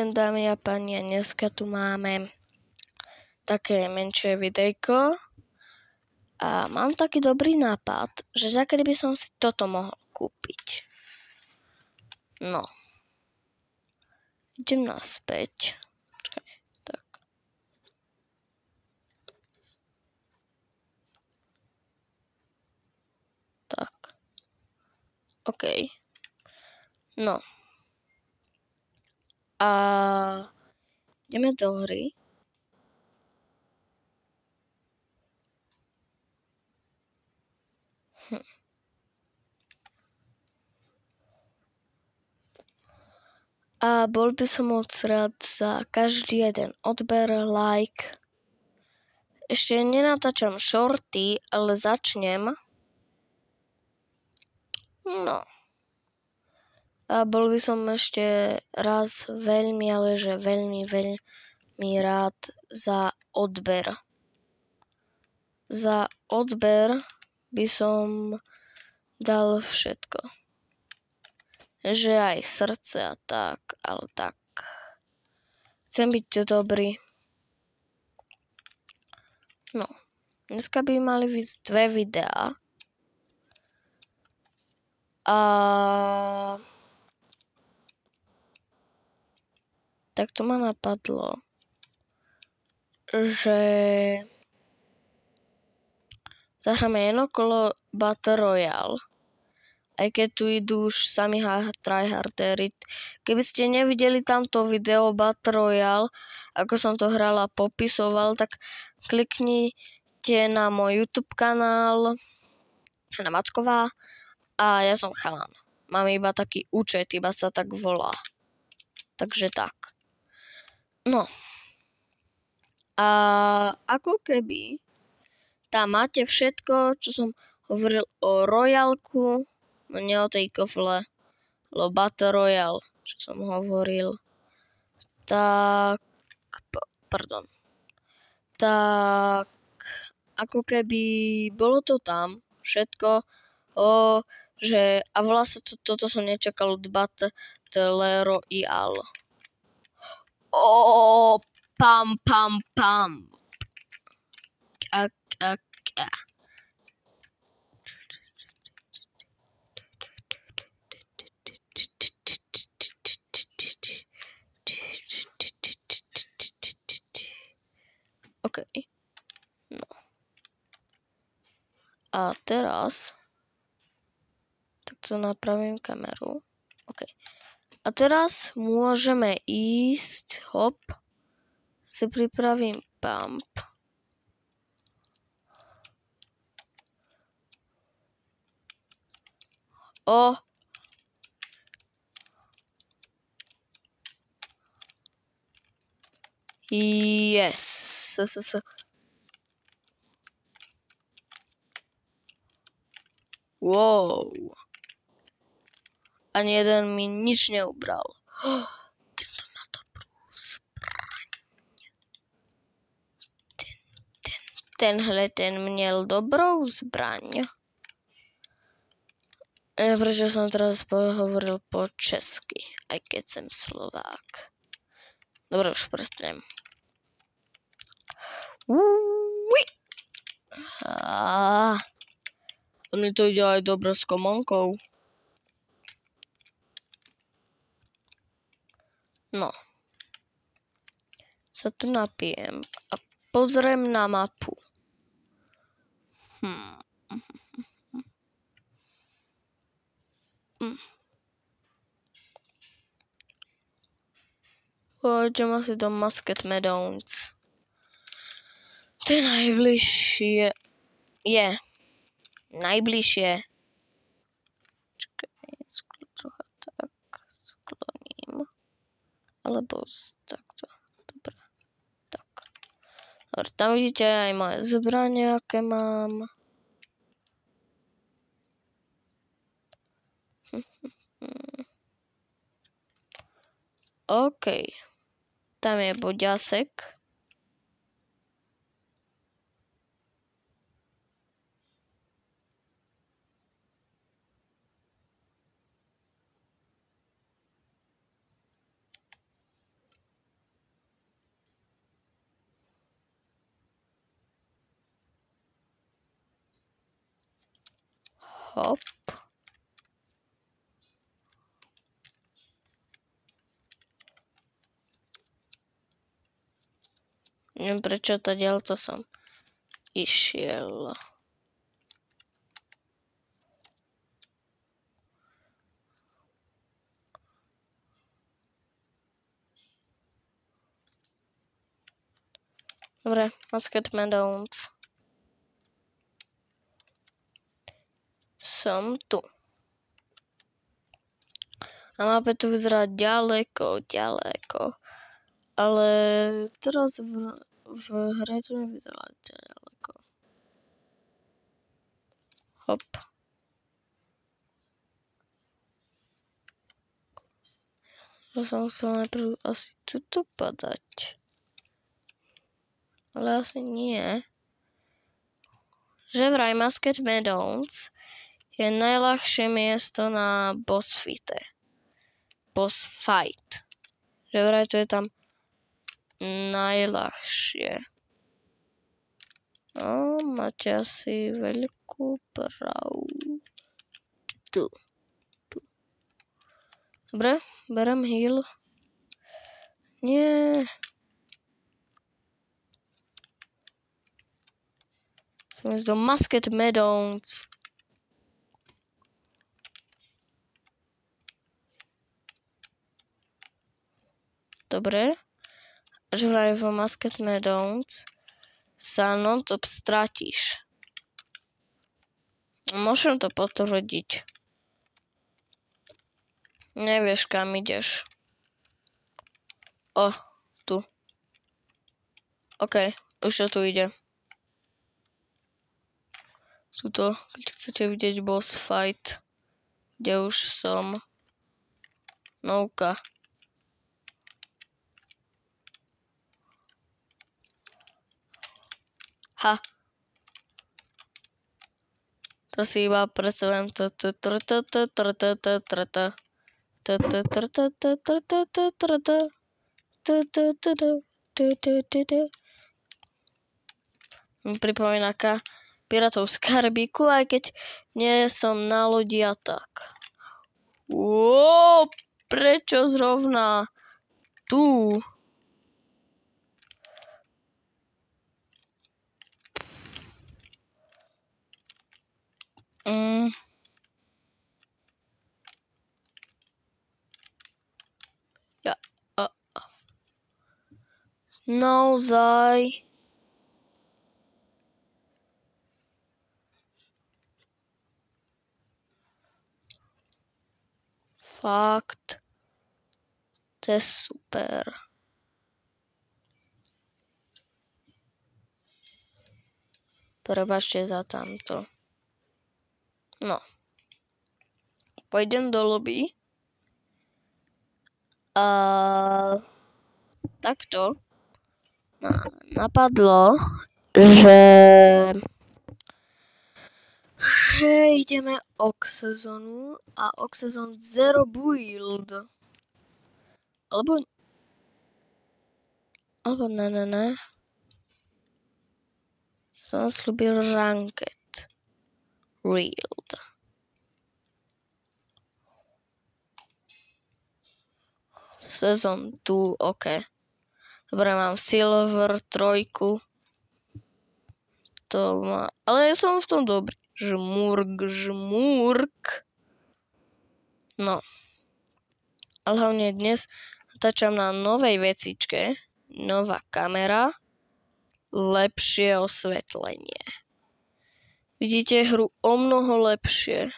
Dámy a páni, a dneska tu máme také menšie videjko a mám taký dobrý nápad, že za kedy by som si toto mohol kúpiť. No, idem naspäť. Počkaj, tak. Tak. OK. No. A ideme do hry. A bol by som moc rád za každý jeden odber, like. Ešte nenatáčam shorty, ale začnem. No. A bol by som ešte raz veľmi, ale že veľmi rád za odber. Za odber by som dal všetko. Že aj srdce a tak, ale tak. Chcem byť dobrý. No, dneska by mali vyjsť 2 videá. A tak to ma napadlo, že zahráme jedno kolo Battle Royale. Aj keď tu idú už sami tryhardery. Keby ste nevideli tamto video Battle Royale, ako som to hral a popisoval, tak kliknite na môj YouTube kanál, na Macková, a ja som chalan. Mám iba taký účet, iba sa tak volá. Takže tak. No. A ako keby tam máte všetko, čo som hovoril o Royalku, no nie o tej kofle, o Battle Royale, čo som hovoril. Tak, tak, ako keby bolo to tam všetko, že, a vlastne toto som nečakal od Battle Royale. Pam. OK. No. A teraz tak to napravím kameru. OK. A teraz môžeme ísť, hop, si pripravím pump. Yes. Wow. Ani jeden mi nič neubral. Tento má dobrú zbraň. Ten měl dobrou zbraň. Prečo som teraz hovoril po česky, aj keď som Slovák. Dobre, už prestanem. Mne to ide aj dobre s komonkou. No. Sa tu napijem a pozriem na mapu. Pôjdem asi do Musket Meadows. To je najbližšie. Najbližšie. Čakaj, trocha tak skloním. Alebo takto. Dobre. Tak. Dobre, tam vidíte aj moje zbranie, aké mám. OK. Tam je boďasek. Hop. Neviem prečo to diaľto som išiel. Dobre, Musket Meadows. Som tu. A mape tu vyzerá ďaleko. Ale teraz v hre to nevyzerá ďaleko. Hop. Ja som musel najprv asi tuto padať. Ale asi nie. Že vraj Musket Meadows je najľahšie miesto na boss fight. Že vraj to je tam najľahšie. No, máte asi veľkú pravdu. Dobre, berem heal. Nie. Som ísť do Musket Meadows. Dobre. Že vraj v Musket Meadows sa non-stop stratíš. Môžem to potvrdiť. Nevieš, kam ideš. Tu. OK, už to tu ide. Tuto, keď chcete vidieť boss fight, kde už som. Nouka. Ha. To si iba predstavujem. Mi pripomína Pirátov z Karibiku, aj keď nie som na lodi a tak. Prečo zrovna tu? Naozaj. Fakt. To je super. Prebačte za tamto. No. Pôjdem do lobby. A takto ma napadlo, že ideme Oxezonu a Oxezon Zero Build. Alebo ne. Som slúbil Ranked Reeld. Sezon 2, OK. Dobre, mám Silver 3. Ale ja som v tom dobrý. Žmurk. No. Ale hlavne dnes natáčam na novej vecičke. Nová kamera. Lepšie osvetlenie. Vidíte hru o mnoho lepšie.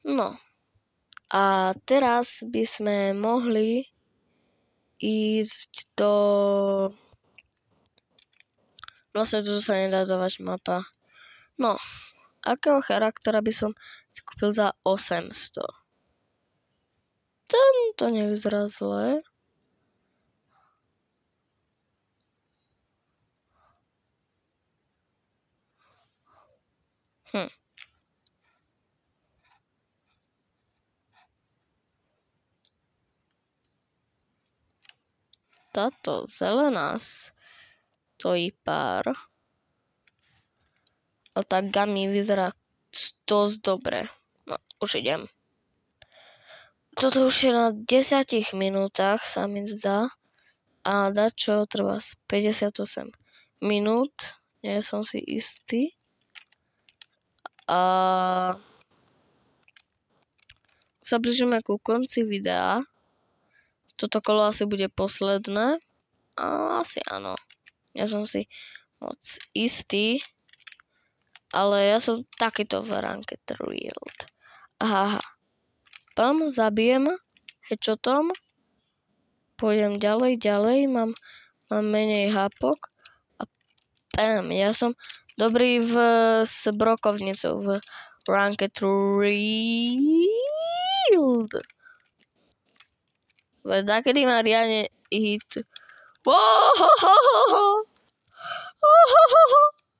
No. A teraz by sme mohli ísť do... Vlastne tu sa nedá dávať mapa. No, akého charaktera by som si kúpil za 800? To nevyzerá zle. Táto zelená stojí pár. Ale tá gummy vyzerá dosť dobre. No, už idem. Toto už je na 10 minútach, sa mi zdá. A dačo trvá 58 minút. Nie som si istý. A sa blížime ku konci videa. Toto kolo asi bude posledné. A asi áno. Ja som si moc istý. Ale ja som takýto v Ranked Real. Aha. Pam, zabijem headshotom. Pôjdem ďalej. Mám menej hápok. A pam, ja som dobrý s brokovnicou v Ranked Real. Veď kedy ma riadne hit.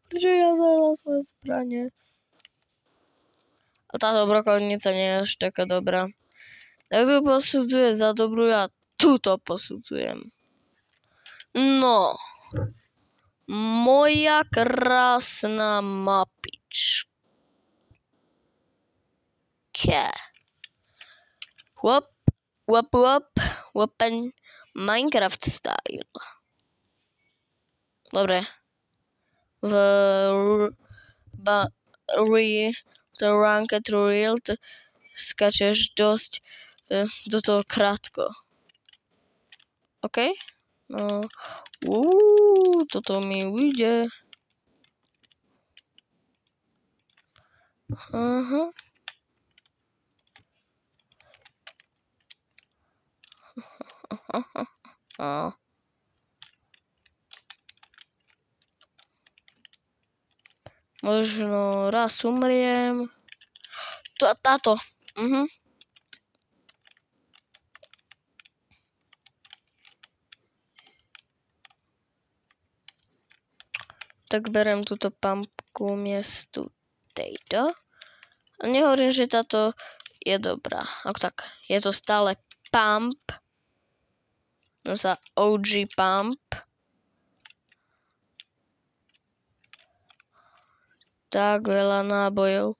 Prečo ja zajela svoje zbranie? A táto brokovnica nie je až taká dobrá. Tak tu posudzuje za dobrú, ja túto posudzujem. No. Moja krásna mapička. Open Minecraft style. Dobre. Ranked Real skačeš dosť do toho krátko. OK? No. Toto mi ujde. Aha. Možno raz umriem. Táto. Tak berem túto pumpku miestu tejto. A nehovorím, že táto je dobrá. Ako tak, je to stále pump. No sa OG pump. Tak veľa nábojov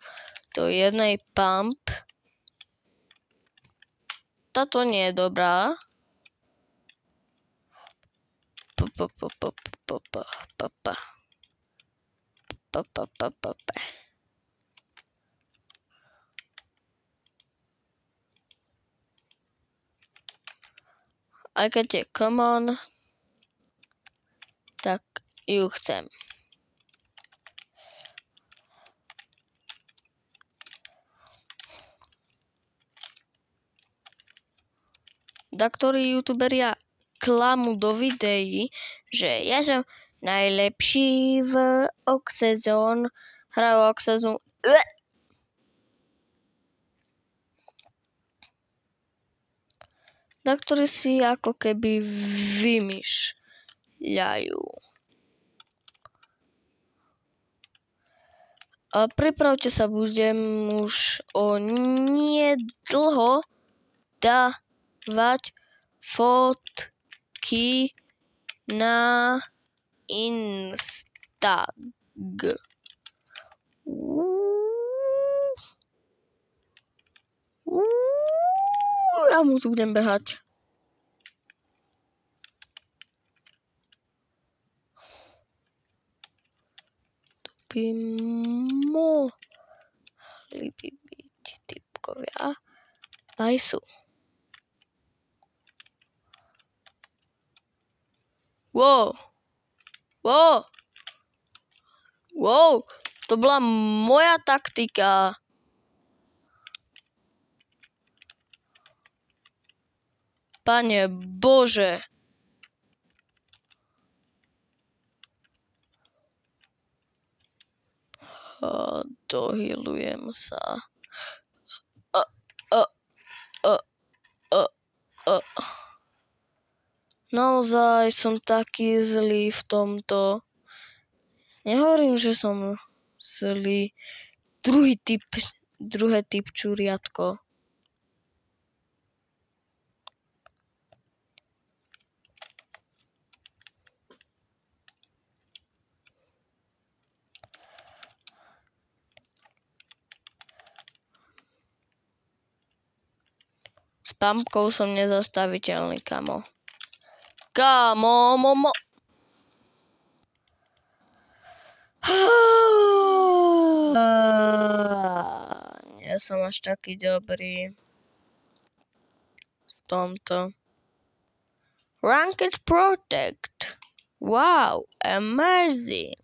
do jednej pump. Táto nie je dobrá. Aj keď je common, tak ju chcem. Ktorí youtuberia klamú do videí, že ja som najlepší v Oxezone, hrajú Oxezone. Ktorí si ako keby vymýšľajú. A pripravte sa, budem už onedlho dávať fotky na Instag. Ja mu tu budem behať. Tu by mohli byť typkovia. Aj sú. Wow. To bola moja taktika. Pane Bože. Dohylujem sa. Naozaj som taký zlý v tomto. Nehovorím, že som zlý. Druhé typ čuriatko. pumpkou som nezastaviteľný, kamo. Kamo, momo. Nie som až taký dobrý v tomto. Ranked Protect. Wow, amazing.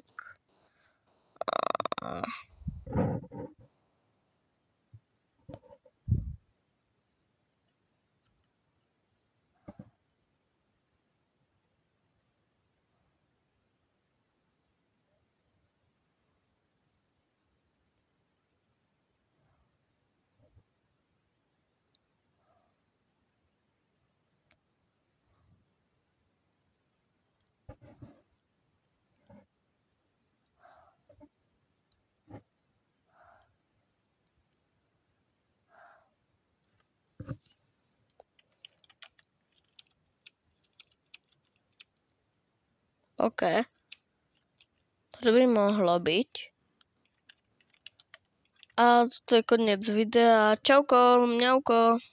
OK. To by mohlo byť. A to je koniec videa. Čauko, mňauko.